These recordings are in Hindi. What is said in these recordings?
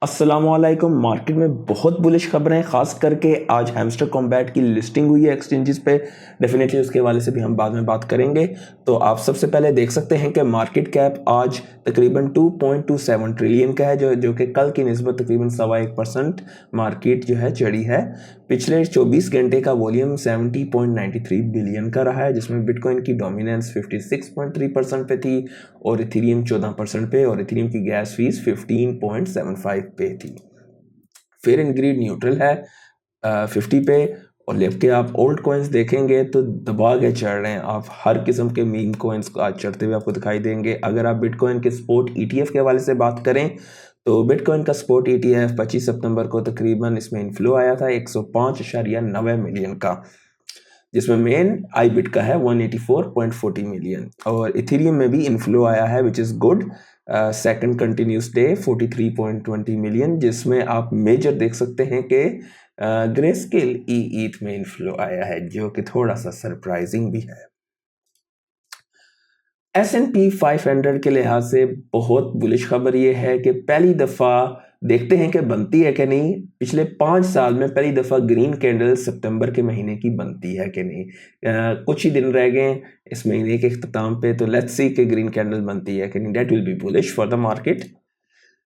अस्सलामुअलैकुम। मार्केट में बहुत बुलिश खबरें, खास करके आज हैमस्टर कॉम्बैट की लिस्टिंग हुई है एक्सचेंजेस पे। डेफिनेटली उसके हवाले से भी हम बाद में बात करेंगे। तो आप सबसे पहले देख सकते हैं कि मार्केट कैप आज तकरीबन 2.27 ट्रिलियन का है, जो कि कल की निस्बत तकरीबन 1.25% मार्केट जो है चढ़ी है। पिछले 24 घंटे का वॉल्यूम 70.93 बिलियन का रहा है, जिसमें बिटकॉइन की डोमिनेंस 56.3% पे थी और इथेरियम 14% पे, और इथेरियम की गैस फीस 15.75 पे थी। फेयर एंड ग्रीड न्यूट्रल है 50 पे। और जबकि आप ओल्ड कॉइन्स देखेंगे तो दबा के चढ़ रहे हैं। आप हर किस्म के मीम कॉइन्स आज चढ़ते हुए आपको दिखाई देंगे। अगर आप बिटकॉइन के स्पॉट ETF के हवाले से बात करें तो बिटकॉइन का स्पॉट ETF 25 सितंबर को तकरीबन इसमें इन्फ्लो आया था 105.90 मिलियन का, जिसमें मेन आईबिट का है 184.40 मिलियन, और इथेरियम में भी इन्फ्लो आया है which is good. Second continuous day 43.20 million, जिसमें आप मेजर देख सकते हैं कि ग्रेस्केल ईथ में इन्फ्लो आया है, जो कि थोड़ा सा सरप्राइजिंग भी है। S&P 500 के लिहाज से बहुत बुलिश खबर ये है कि पहली दफ़ा देखते हैं कि बनती है कि नहीं। पिछले 5 साल में पहली दफ़ा ग्रीन कैंडल सितंबर के महीने की बनती है कि नहीं। कुछ ही दिन रह गए इस महीने के इख्तिताम पे, तो लेट्स सी कि ग्रीन कैंडल बनती है कि नहीं। That will be bullish for the market.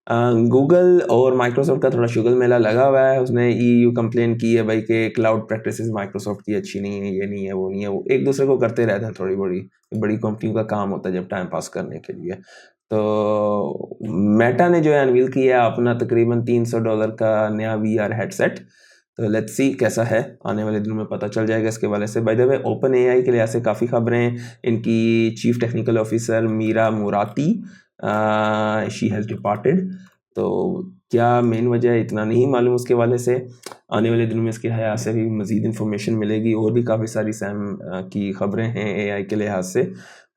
Google और माइक्रोसॉफ्ट का थोड़ा शुगल मेला लगा हुआ है। उसने EU कंप्लेन की है भाई कि क्लाउड प्रैक्टिसेस माइक्रोसॉफ्ट की अच्छी नहीं है, ये नहीं है, वो नहीं है। वो एक दूसरे को करते रहते हैं, थोड़ी बड़ी बड़ी कंपनियों का काम होता है जब टाइम पास करने के लिए। तो मेटा ने जो है अनवील किया है अपना तकरीबन $300 का नया VR हेडसेट। तो लेट्स सी कैसा है, आने वाले दिनों में पता चल जाएगा इसके वाले से। By the way open AI के लिहाज से काफ़ी खबरें। इनकी chief technical officer Mira Murati she has departed. तो क्या मेन वजह है इतना नहीं मालूम उसके वाले से। आने वाले दिनों में इसके हया से भी मज़ीद इन्फॉर्मेशन मिलेगी। और भी काफ़ी सारी सैम की खबरें हैं AI के लिहाज से।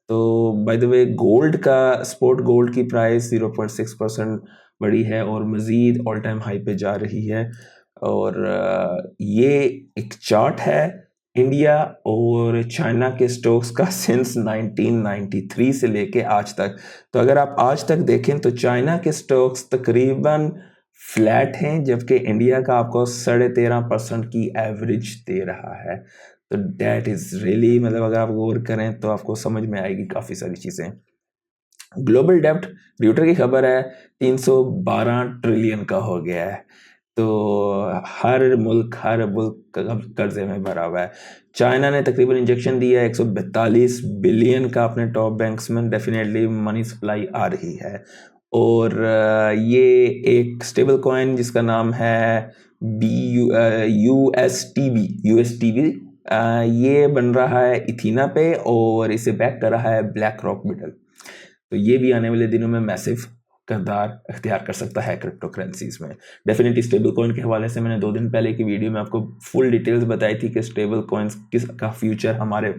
तो बाय द वे गोल्ड का स्पॉट गोल्ड की प्राइस 0.6% बढ़ी है और मज़ीद ऑल टाइम हाई पे जा रही है। और ये एक चार्ट है इंडिया और चाइना के स्टॉक्स का सिंस 1993 से लेके आज तक। तो अगर आप आज तक देखें तो चाइना के स्टॉक्स तकरीबन फ्लैट हैं, जबकि इंडिया का आपको 13.5% की एवरेज दे रहा है। तो डैट इज़ रियली, मतलब अगर आप गौर करें तो आपको समझ में आएगी काफ़ी सारी चीज़ें। ग्लोबल डेब्ट ड्यूटर की खबर है 312 ट्रिलियन का हो गया है। तो हर मुल्क कर्जे में भरा हुआ है। चाइना ने तकरीबन इंजेक्शन दिया है 142 बिलियन का अपने टॉप बैंक्स में। डेफिनेटली मनी सप्लाई आ रही है। और ये एक स्टेबल कॉइन जिसका नाम है USTB ये बन रहा है इथीना पे, और इसे बैक कर रहा है ब्लैक रॉक मिडल। तो ये भी आने वाले दिनों में मैसिव किरदार अख्तियार कर सकता है क्रिप्टो करेंसीज में। डेफिनेटली स्टेबल कॉइन के हवाले से मैंने 2 दिन पहले की वीडियो में आपको फुल डिटेल्स बताई थी कि स्टेबल कॉइन्स का फ्यूचर हमारे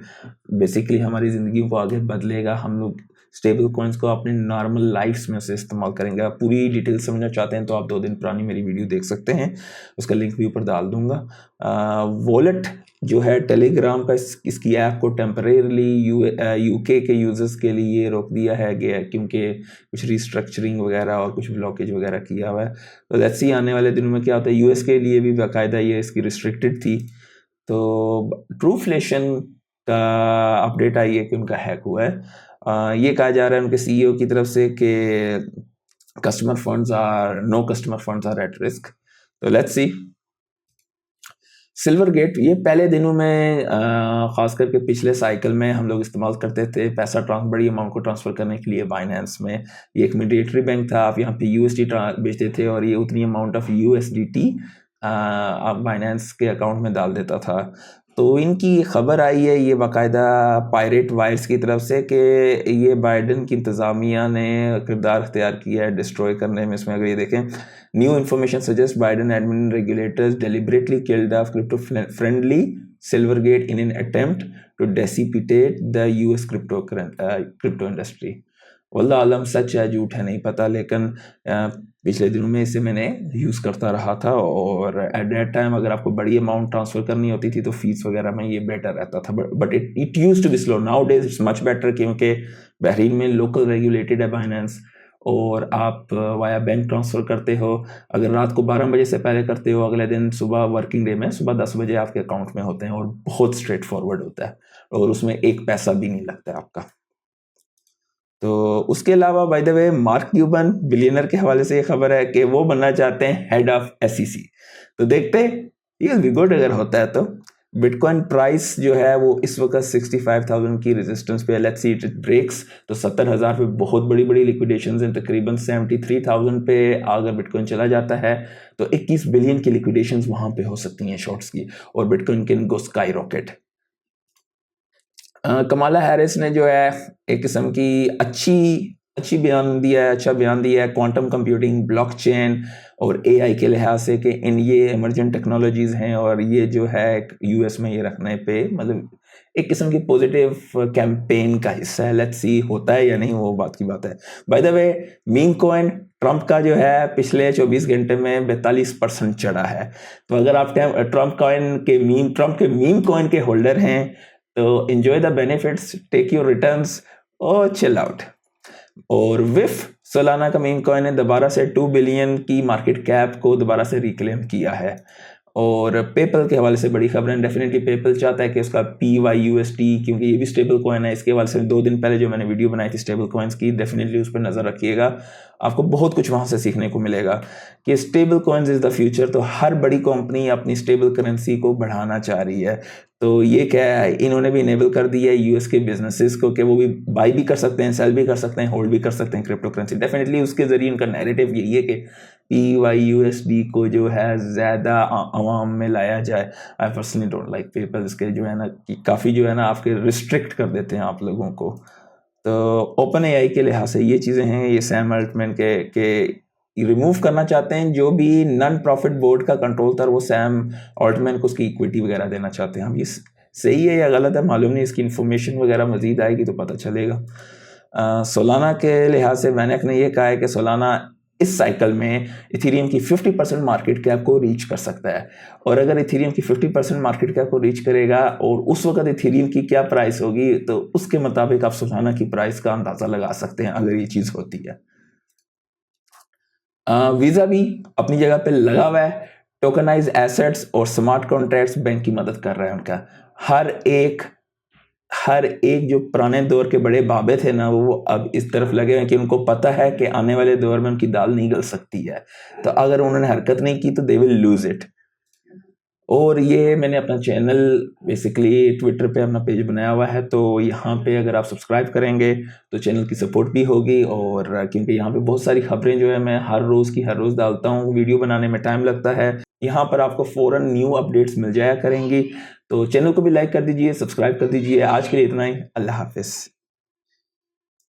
बेसिकली हमारी ज़िंदगी को आगे बदलेगा। हम लोग स्टेबल कॉइन्स को अपने नॉर्मल लाइफ्स में से इस्तेमाल करेंगे। आप पूरी डिटेल समझना चाहते हैं तो आप 2 दिन पुरानी मेरी वीडियो देख सकते हैं, उसका लिंक भी ऊपर डाल दूंगा। वॉलेट जो है टेलीग्राम का, इसकी ऐप को टेम्परेरली UK के यूज़र्स के लिए रोक दिया है गया, क्योंकि कुछ रिस्ट्रक्चरिंग वगैरह और कुछ ब्लॉकेज वगैरह किया हुआ है। तो लेट्स सी आने वाले दिनों में क्या होता है। US के लिए भी बाकायदा ये इसकी रिस्ट्रिक्टेड थी। तो ट्रूफ्लेशन का अपडेट आई है कि उनका हैक हुआ है। ये कहा जा रहा है उनके CEO की तरफ से कि no customer funds are at risk. तो लेट्स सी। सिल्वर गेट ये पहले दिनों में ख़ास करके पिछले साइकिल में हम लोग इस्तेमाल करते थे पैसा बड़ी अमाउंट को ट्रांसफ़र करने के लिए बाइनेंस में। ये एक मीडिएटरी बैंक था। आप यहाँ पे USD भेजते थे और ये उतनी अमाउंट ऑफ USDT आप बाइनेंस के अकाउंट में डाल देता था। तो इनकी खबर आई है ये बाकायदा पायरेट वायर्स की तरफ से कि ये बाइडन की इंतज़ामिया ने किरदार अख्तियार किया है डिस्ट्रॉय करने में। इसमें अगर ये देखें, new information suggest Biden admin regulators deliberately killed off crypto friendly Silvergate in an attempt to decapitate the US crypto industry. वल्लाह आलम सच है झूठ है नहीं पता, लेकिन पिछले दिनों में इसे मैंने यूज़ करता रहा था। और एट दैट टाइम अगर आपको बड़ी अमाउंट ट्रांसफ़र करनी होती थी तो फीस वगैरह में ये बेटर रहता था। But it used to be slow. Nowadays it's much better, क्योंकि बहरीन में लोकल रेगुलेटेड है बाइनेंस और आप वाया बैंक ट्रांसफ़र करते हो। अगर रात को 12 बजे से पहले करते हो, अगले दिन सुबह वर्किंग डे में सुबह 10 बजे आपके अकाउंट में होते हैं और बहुत स्ट्रेट फॉरवर्ड होता है और उसमें एक पैसा भी नहीं लगता है आपका। तो उसके अलावा bye the way mark Cuban billionaire के हवाले से ये खबर है कि वो बनना चाहते हैं हेड ऑफ एसईसी। तो देखते ये विल बी गुड अगर होता है तो। बिटकॉइन प्राइस जो है वो इस वक्त 65,000 की रेजिस्टेंस पे है। लेट्स सी इट ब्रेक्स तो 70,000 पे बहुत बड़ी बड़ी लिक्विडेशंस हैं। तकरीबन 73,000 पे अगर बिटकॉइन चला जाता है तो 21 बिलियन की लिक्विडेशंस वहां पे हो सकती हैं शॉर्ट्स की, और bitcoin can go sky rocket. Kamala Harris ने जो है एक किस्म की अच्छा बयान दिया है क्वांटम कंप्यूटिंग, ब्लॉकचेन और एआई के लिहाज से कि इन ये इमर्जेंट टेक्नोलॉजीज हैं और ये जो है यूएस में ये रखने पे मतलब एक किस्म की पॉजिटिव कैंपेन का हिस्सा है। लेट्स सी होता है या नहीं, वो बात की बात है। Bye the way meme coin Trump का जो है पिछले 24 घंटे में 42% चढ़ा है। तो अगर आप ट्रंप के मीम कॉइन के होल्डर हैं तो enjoy the benefits, take your returns और chill out। और विफ सोलाना का मीम कॉइन ने दोबारा से 2 बिलियन की मार्केट कैप को दोबारा से रिक्लेम किया है। और पेपल के हवाले से बड़ी खबर है। डेफिनेटली पेपल चाहता है कि उसका PYUSD, क्योंकि ये भी स्टेबल कॉइन है, इसके हवाले से 2 दिन पहले जो मैंने वीडियो बनाई थी स्टेबल कॉइन्स की, डेफिनेटली उस पर नज़र रखिएगा। आपको बहुत कुछ वहाँ से सीखने को मिलेगा कि stable coins is the future. तो हर बड़ी कंपनी अपनी स्टेबल करेंसी को बढ़ाना चाह रही है। तो ये क्या है, इन्होंने भी इनेबल कर दिया है यूएस के बिजनेसेस को कि वो भी बाई भी कर सकते हैं, सेल भी कर सकते हैं, होल्ड भी कर सकते हैं क्रिप्टो करेंसी। डेफिनेटली उसके ज़रिए उनका नैरेटिव यही है कि PYUSD को जो है ज़्यादा आवाम में लाया जाए। I personally don't like PayPal, इसके जो है ना कि काफ़ी जो है ना आपके रिस्ट्रिक्ट कर देते हैं आप लोगों को। तो ओपन एआई के लिहाज से ये चीज़ें हैं। ये सैम अल्टमैन के रिमूव करना चाहते हैं। जो भी नॉन प्रॉफिट बोर्ड का कंट्रोल था वो सैम अल्टमैन को उसकी इक्विटी वगैरह देना चाहते हैं। हम ये सही है या गलत है मालूम नहीं, इसकी इन्फॉर्मेशन वगैरह मजीद आएगी तो पता चलेगा। सोलाना के लिहाज से वैनेक ने यह कहा है कि सोलाना इस साइकिल में इथेरियम की 50% मार्केट कैप को रीच कर सकता है। और अगर इथेरियम की 50% मार्केट कैप को रीच करेगा और उस वक्त इथेरियम की क्या प्राइस होगी तो उसके मुताबिक आप सोलाना की प्राइस का अंदाज़ा लगा सकते हैं अगर ये चीज़ होती है। वीज़ा भी अपनी जगह पे लगा हुआ है। टोकनाइज एसेट्स और स्मार्ट कॉन्ट्रैक्ट्स बैंक की मदद कर रहा है उनका। हर एक जो पुराने दौर के बड़े बाबे थे ना, वो अब इस तरफ लगे हैं कि उनको पता है कि आने वाले दौर में उनकी दाल नहीं गल सकती है। तो अगर उन्होंने हरकत नहीं की तो दे विल लूज इट। और ये मैंने अपना चैनल बेसिकली ट्विटर पे अपना पेज बनाया हुआ है, तो यहाँ पे अगर आप सब्सक्राइब करेंगे तो चैनल की सपोर्ट भी होगी। और क्योंकि यहाँ पे बहुत सारी खबरें जो है मैं हर रोज़ डालता हूँ, वीडियो बनाने में टाइम लगता है, यहाँ पर आपको फ़ौरन न्यू अपडेट्स मिल जाया करेंगी। तो चैनल को भी लाइक कर दीजिए, सब्सक्राइब कर दीजिए। आज के लिए इतना ही, अल्लाह हाफिज़।